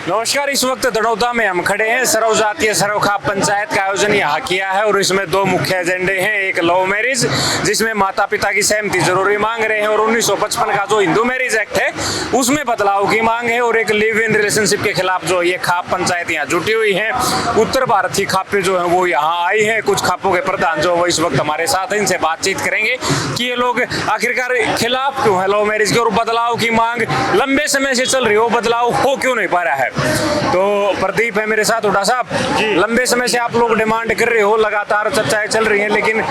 नमस्कार। इस वक्त दड़ौदा में हम खड़े हैं। सर्वजातीय सर्वखाप पंचायत का आयोजन यहाँ किया है और इसमें दो मुख्य एजेंडे हैं। एक लव मैरिज, जिसमें माता पिता की सहमति जरूरी मांग रहे हैं, और 1955 का जो हिंदू मैरिज एक्ट है उसमें बदलाव की मांग है, और एक लिव इन रिलेशनशिप के खिलाफ जो ये खाप पंचायत यहाँ जुटी हुई है। उत्तर भारत की खापें जो है वो यहाँ आई है। कुछ खापों के प्रधान जो वो इस वक्त हमारे साथ हैं, इनसे बातचीत करेंगे कि ये लोग आखिरकार खिलाफ क्यों है लव मैरिज के, और बदलाव की मांग लंबे समय से चल रही हो, बदलाव हो क्यों नहीं पा रहा है। तो प्रदीप है मेरे साथ। उड़ा साहब, लंबे समय से आप लोग डिमांड कर रहे हो, लगातार चर्चाएं चल रही हैं, लेकिन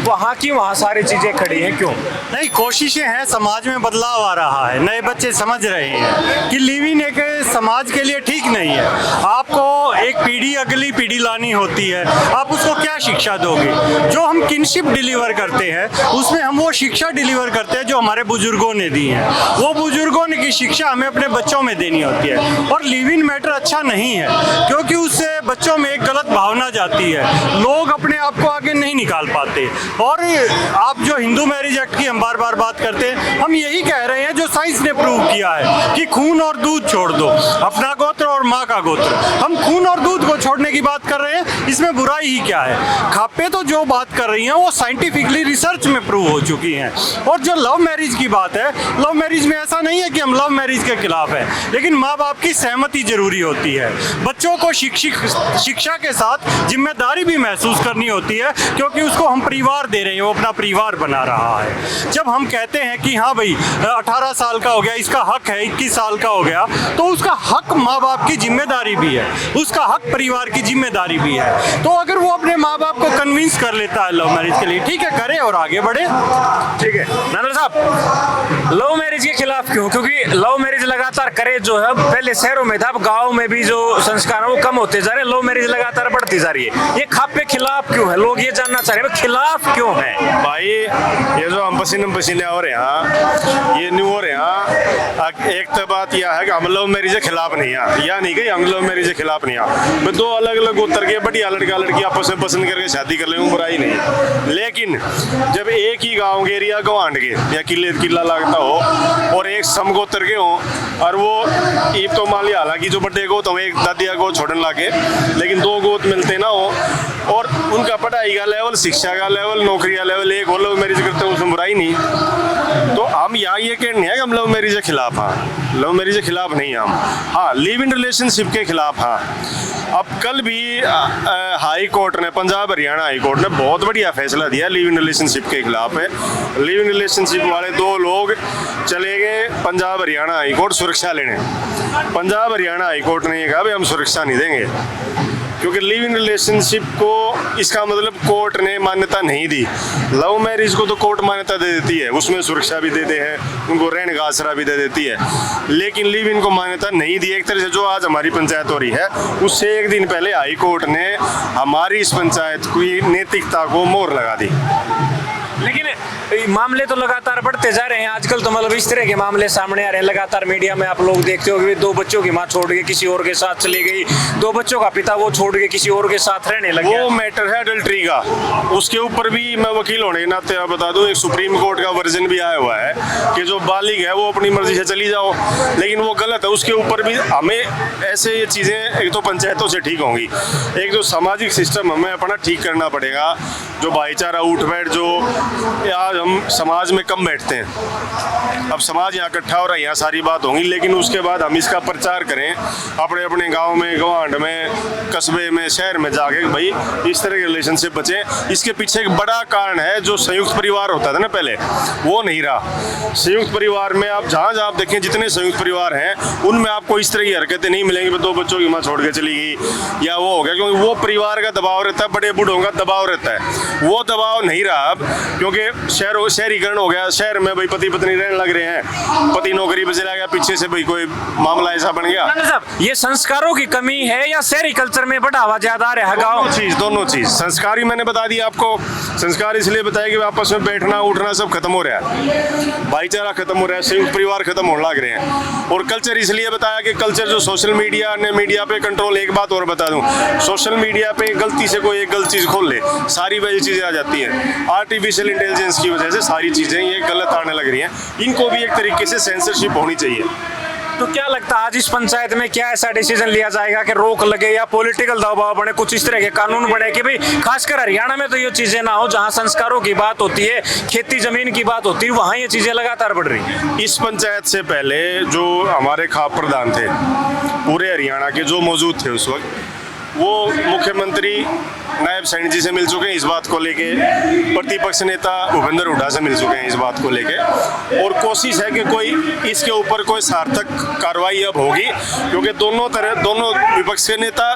वहाँ की वहाँ सारी चीजें खड़ी हैं, क्यों नहीं? कोशिशें हैं, समाज में बदलाव आ रहा है, नए बच्चे समझ रहे हैं कि लिव इन एक समाज के लिए ठीक नहीं है। आपको एक पीढ़ी अगली पीढ़ी लानी होती है, आप उसको क्या शिक्षा दोगे? जो हम किनशिप डिलीवर करते हैं उसमें हम वो शिक्षा डिलीवर करते हैं जो हमारे बुजुर्गों ने दी है। वो बुजुर्गों ने की शिक्षा हमें अपने बच्चों में देनी होती है। और लिव इन मैटर अच्छा नहीं है, क्योंकि उससे बच्चों में एक गलत भावना जाती है, लोग अपने आप को आगे नहीं निकाल पाते। और आप जो हिंदू मैरिज एक्ट की हम बार बार बात करते हैं, हम यही कह रहे हैं जो साइंस ने प्रूव किया है कि खून और दूध छोड़ दो, अपना गोत्र और माँ का गोत्र। हम खून और दूध को छोड़ने की बात कर रहे हैं, इसमें बुराई ही क्या है? खापे तो जो बात कर रही हैं वो साइंटिफिकली रिसर्च में प्रूव हो चुकी हैं। और जो लव मैरिज की बात है, लव मैरिज में ऐसा नहीं है कि हम लव मैरिज के खिलाफ है, लेकिन माँ बाप की सहमति जरूरी होती है। बच्चों को शिक्षा के साथ जिम्मेदारी भी महसूस करनी होती है, क्योंकि उसको हम परिवार दे रहे हैं, वो अपना परिवार बना रहा है। जब हम कहते हैं कि हाँ भाई 18 साल का हो गया, इसका हक है, 21 साल का हो गया, तो उसका हक माँ बाप की जिम्मेदारी भी है, उसका हक परिवार की जिम्मेदारी भी है। तो अगर वो अपने माँ बाप को कन्विंस कर लेता है लव मैरिज के लिए, ठीक है, करे और आगे बढ़े। ठीक है नानल साहब, लव मैरिज के खिलाफ क्यों? क्योंकि लव मैरिज लगातार करे जो है, पहले शहरों में था, अब गाँव में भी जो संस्कार है वो कम होते जा रहे हैं, लव मैरिज लगातार बढ़ती जा रही है। ये खाप पे खिलाफ क्यों है? लोग ये जानना चाह रहे हैं खिलाफ क्यों है। भाई ये जो हम पसीने हो रहे हैं, ये नहीं हो रहे हैं। एक तो बात यह है कि हम लव मैरिज के खिलाफ नहीं है, या नहीं कि हम लव मैरिज के खिलाफ नहीं है। दो अलग अलग उतर के बढ़िया लड़का लड़की आपस में पसंद करके शादी कर ले, बुराई नहीं। लेकिन जब एक ही गाँव के एरिया गवांड के या किला लगता हो और एक समगोत्र के हो, और वो ईब तो मान लिया हालांकि जो बड़े गोत हो एक दादिया को छोड़ने लागे, लेकिन दो गोत मिलते ना हो और उनका पढ़ाई का लेवल, शिक्षा का लेवल, नौकरी का लेवल एक हो, लव मैरिज करते हो उसमें बुराई नहीं। तो हम यहाँ ये कहने हैं कि हम लव मैरिज के खिलाफ हैं, लव मैरिज के खिलाफ नहीं हम, हाँ लिव इन रिलेशनशिप के खिलाफ हाँ। अब कल भी हाई कोर्ट ने, पंजाब हरियाणा हाई कोर्ट ने बहुत बढ़िया फैसला दिया लिव इन रिलेशनशिप के खिलाफ है। लिव इन रिलेशनशिप वाले दो लोग चले गए पंजाब हरियाणा हाई कोर्ट सुरक्षा लेने। पंजाब हरियाणा हाई कोर्ट ने कहा भाई हम सुरक्षा नहीं देंगे, क्योंकि लिव इन रिलेशनशिप को इसका मतलब कोर्ट ने मान्यता नहीं दी। लव मैरिज को तो कोर्ट मान्यता दे देती है, उसमें सुरक्षा भी देते हैं, उनको रहने का आसरा भी दे देती है, लेकिन लिव इन को मान्यता नहीं दी। एक तरह से जो आज हमारी पंचायत हो रही है, उससे एक दिन पहले हाई कोर्ट ने हमारी इस पंचायत की नैतिकता को मोहर लगा दी। लेकिन मामले तो लगातार बढ़ते जा रहे हैं। आजकल तो मतलब इस तरह के मामले सामने आ रहे हैं लगातार। मीडिया में आप लोग देखते हो कि दो बच्चों की माँ छोड़ के किसी और के साथ चली गई, दो बच्चों का पिता वो छोड़ के किसी और के साथ रहने लग गया। वो मैटर है अडल्ट्री का, उसके ऊपर भी मैं वकील होने के नाते आप बता दूं, एक सुप्रीम कोर्ट का वर्जन भी आया हुआ है कि जो बालिग है वो अपनी मर्जी से चली जाओ, लेकिन वो गलत है। उसके ऊपर भी हमें ऐसे ये चीज़ें एक तो पंचायतों से ठीक होंगी, एक जो सामाजिक सिस्टम हमें अपना ठीक करना पड़ेगा। जो भाईचारा उठ बैठ जो आज हम समाज में कम बैठते हैं, अब समाज यहाँ इकट्ठा हो रहा है, यहाँ सारी बात होंगी, लेकिन उसके बाद हम इसका प्रचार करें अपने अपने गांव में, गवांड में, कस्बे में, शहर में जाके भाई इस तरह के रिलेशनशिप बचे। इसके पीछे एक बड़ा कारण है, जो संयुक्त परिवार होता था ना पहले, वो नहीं रहा। संयुक्त परिवार में आप जहाँ जहाँ आप देखें, जितने संयुक्त परिवार हैं उनमें आपको इस तरह की हरकतें नहीं मिलेंगी, दो बच्चों की माँ छोड़ के चली गई या वो हो गया, क्योंकि वो परिवार का दबाव रहता है, बड़े बूढ़ों का दबाव रहता है। वो दबाव नहीं रहा अब, क्योंकि शहरीकरण हो गया। शहर में भाई पति पत्नी रहने लग रहे हैं, पति नौकरी पे चला गया, पीछे से भाई कोई मामला ऐसा बन गया। साहब, ये संस्कारों की कमी है या शहरी कल्चर में बढ़ावा ज्यादा आ रहा है? दोनों चीज। संस्कारी मैंने बता दिया आपको, संस्कार इसलिए बताया कि आपस में बैठना उठना सब खत्म हो रहा है, भाईचारा खत्म हो रहा है, संयुक्त परिवार खत्म होने लग रहे हैं। और कल्चर इसलिए बताया कि कल्चर जो सोशल मीडिया ने, मीडिया पे कंट्रोल। एक बात और बता दूं, सोशल मीडिया पे गलती से कोई एक गलत चीज खोल ले, सारी वही चीजें आ जाती हैं। आर्टिफिशियल इंटेलिजेंस की वजह से सारी चीजें ये गलत आने लग रही हैं। इनको भी एक तरीके से सेंसरशिप होनी चाहिए। तो क्या लगता है आज इस पंचायत में क्या ऐसा डिसीजन लिया जाएगा कि रोक लगे या पॉलिटिकल दबाव बने, कुछ इस तरह के कानून बने कि भाई खासकर हरियाणा में तो ये चीजें ना हो, जहां संस्कारों की बात होती है, खेती जमीन की बात होती है, वहां ये चीजें लगातार बढ़ रही है। इस पंचायत से पहले जो हमारे खाप प्रधान थे पूरे हरियाणा के जो मौजूद थे उस वक्त, वो मुख्यमंत्री नायब सैनी जी से मिल चुके हैं इस बात को लेके, प्रतिपक्ष नेता भूपेंद्र हुड्डा से मिल चुके हैं इस बात को लेके, और कोशिश है कि कोई इसके ऊपर कोई सार्थक कार्रवाई अब होगी, क्योंकि दोनों विपक्ष के नेता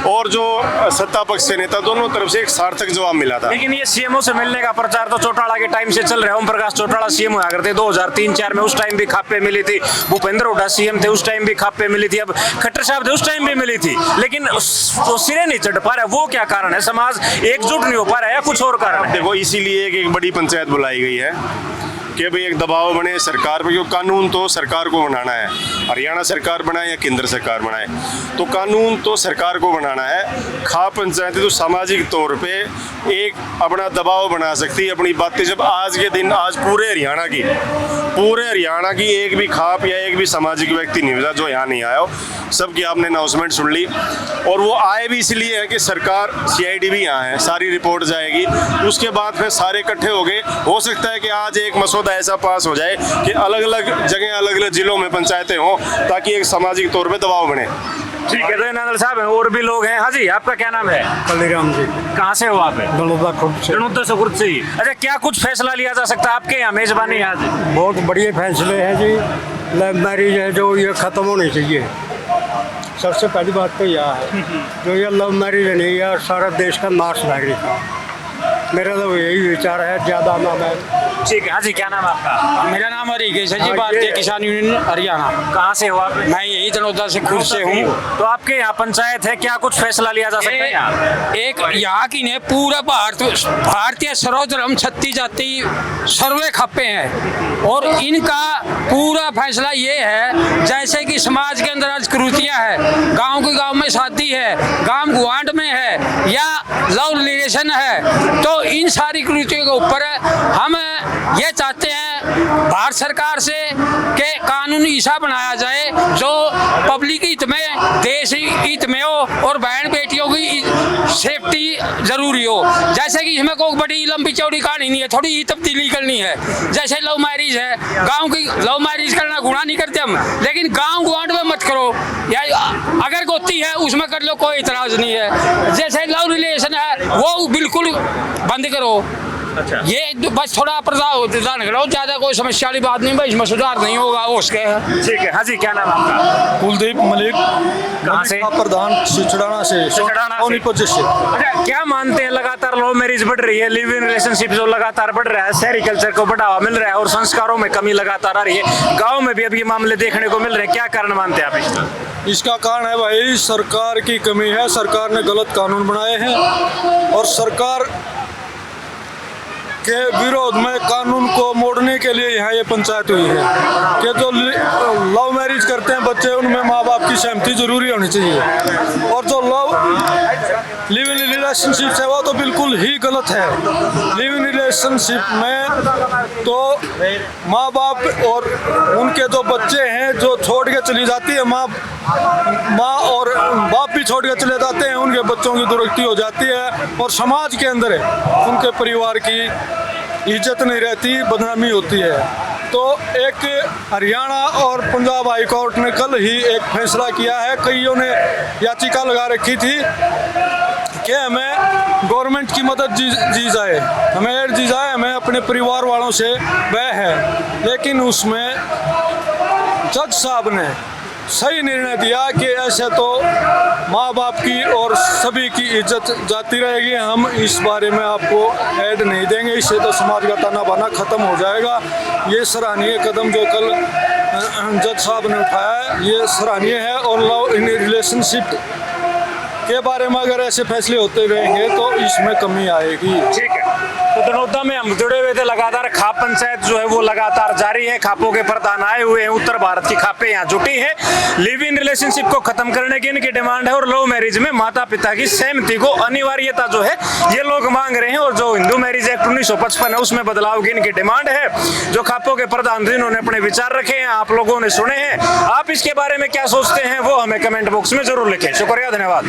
और जो सत्ता पक्ष के नेता दोनों तरफ से एक सार्थक जवाब मिला था। लेकिन ये सीएमओ से मिलने का प्रचार तो चौटाला के टाइम से चल रहा है। ओम प्रकाश चौटाला सीएम हुआ करते 2003-4 में, उस टाइम भी खापे मिली थी। भूपेंद्र हुड्डा सीएम थे, उस टाइम भी खापे मिली थी। अब खट्टर साहब थे, उस टाइम भी मिली थी, लेकिन वो सिरे नहीं चढ़ पा रहा है। वो क्या कारण है? समाज एकजुट नहीं हो पा रहा है या कुछ और कारण है? देखो, इसीलिए एक बड़ी पंचायत बुलाई गई है कि भाई एक दबाव बने सरकार पर, क्योंकि कानून तो सरकार को बनाना है, हरियाणा सरकार बनाए या केंद्र सरकार बनाए, तो कानून तो सरकार को बनाना है। खाप पंचायतें तो सामाजिक तौर पे एक अपना दबाव बना सकती है अपनी बातें। जब आज के दिन आज पूरे हरियाणा की एक भी खाप या एक भी सामाजिक व्यक्ति नहीं मिला जो यहाँ नहीं आया हो, सबकी आपने अनाउंसमेंट सुन ली, और वो आए भी इसलिए है कि सरकार CID भी यहाँ है, सारी रिपोर्ट जाएगी, उसके बाद फिर सारे इकट्ठे हो गए। हो सकता है कि आज एक मसौदा ऐसा पास हो जाए कि अलग अलग जगह अलग अलग जिलों में पंचायतें हों, ताकि एक सामाजिक तौर पे दबाव बने। ठीक है, तो नादल साहब हैं, और भी लोग हैं। हाँ जी, आपका क्या नाम है? कलीराम जी। कहाँ से हो आप? दलोदा खुर्द से। रणोत्तर से खुर्द से ही। अच्छा, क्या कुछ फैसला लिया जा सकता है आपके यहाँ मेजबानी है आज? बहुत बढ़िया फैसले हैं जी। लव मैरिज है जो ये ख़त्म होनी चाहिए। सबसे पहली बात तो यह है, जो ये लव मैरिज है नहीं, यह सारा देश का नाश लगेगा। मेरा तो यही विचार है, ज़्यादा नाम है। ठीक है। हाँ जी, क्या नाम है आपका? मेरा नाम हरिकेश है जी, हाँ, भारतीय ये- किसान यूनियन हरियाणा। कहाँ से हो आप? मैं यही तनोदा से खुद से हूँ। तो आपके यहाँ पंचायत है, क्या कुछ फैसला लिया जा सकता है यहाँ? एक यहाँ की ने पूरा भारतीय सर्वधर्म छत्तीस जाति सर्वे खप्पे हैं, और इनका पूरा फैसला ये है, जैसे कि समाज के अंदर आज कुरीतियाँ है, गांव में शादी है, गांव गुआंड में है, या लव रिलेशन है, तो इन सारी कुरीतियों के ऊपर हम ये चाहते हैं भारत सरकार से कि कानूनी ऐसा बनाया जाए जो पब्लिक हित में, देश हित में हो, और बहन बेटियों की सेफ्टी जरूरी हो। जैसे कि इसमें कोई बड़ी लंबी चौड़ी कहानी नहीं है, थोड़ी ही तब्दीली करनी है। जैसे लव मैरिज है, गांव की लव मैरिज करना गुनाह नहीं करते हम, लेकिन गांव गुआंड में मत करो, या अगर गोती है उसमें कर लो, कोई इतराज नहीं है। जैसे लव रिलेशन है वो बिल्कुल बंद करो। अच्छा, ये बस थोड़ा प्रधान करो, ज्यादा कोई समस्या वाली बात नहीं, भाई इसमें सुधार नहीं होगा उसके। ठीक है। हाँ जी, क्या नाम है आपका? कुलदीप मलिक। कहाँ से? प्रधान सिचड़ाना से। सिचड़ाना से। सोनीपत से। अच्छा, क्या मानते हैं, लगातार लव मैरिज बढ़ रही है, लिव इन रिलेशनशिप जो लगातार बढ़ रहा है, शहरी कल्चर को बढ़ावा मिल रहा है और संस्कारों में कमी लगातार आ रही है, गाँव में भी अब ये मामले देखने को मिल रहे हैं, क्या कारण मानते हैं आप इसका? इसका कारण है भाई सरकार की कमी है। सरकार ने गलत कानून बनाए हैं, और सरकार के विरोध में कानून को मोड़ने के लिए यहाँ ये पंचायत हुई है कि जो लव मैरिज करते हैं बच्चे, उनमें माँ बाप की सहमति जरूरी होनी चाहिए, और जो लिव इन रिलेशनशिप है वो तो बिल्कुल ही गलत है। लिव इन रिलेशनशिप में तो माँ बाप और उनके जो बच्चे हैं जो छोड़ के चली जाती है, माँ और बाप भी छोड़ के चले जाते हैं, उनके बच्चों की दुर्गति हो जाती है, और समाज के अंदर उनके परिवार की इज्जत नहीं रहती, बदनामी होती है। तो एक हरियाणा और पंजाब हाई कोर्ट ने कल ही एक फैसला किया है, कईयों ने याचिका लगा रखी थी कि हमें गवर्नमेंट की मदद दी जाए, हमें एड दी जाए, हमें अपने परिवार वालों से वह है, लेकिन उसमें जज साहब ने सही निर्णय दिया कि ऐसे तो माँ बाप की और सभी की इज्जत जाती रहेगी, हम इस बारे में आपको ऐड नहीं देंगे, इससे तो समाज का ताना बाना खत्म हो जाएगा। ये सराहनीय कदम जो कल जज साहब ने उठाया है, ये सराहनीय है, और लव इन रिलेशनशिप के बारे में अगर ऐसे फैसले होते रहेंगे तो इसमें कमी आएगी। ठीक है। तो दनौदा में हम जुड़े हुए थे लगातार। खाप पंचायत जो है वो लगातार जारी है। खापों के प्रधान आए हुए हैं, उत्तर भारत की खापें यहाँ जुटी है। लिव इन रिलेशनशिप को खत्म करने की इनकी डिमांड है और लव मैरिज में माता पिता की सहमति को अनिवार्यता जो है ये लोग मांग रहे हैं। और जो हिंदू मैरिज एक्ट 1955 है उसमें बदलाव की इनकी डिमांड है। जो खापों के प्रधान थे इन्होंने अपने विचार रखे हैं, आप लोगों ने सुने हैं। आप इसके बारे में क्या सोचते हैं वो हमें कमेंट बॉक्स में जरूर लिखें। शुक्रिया, धन्यवाद।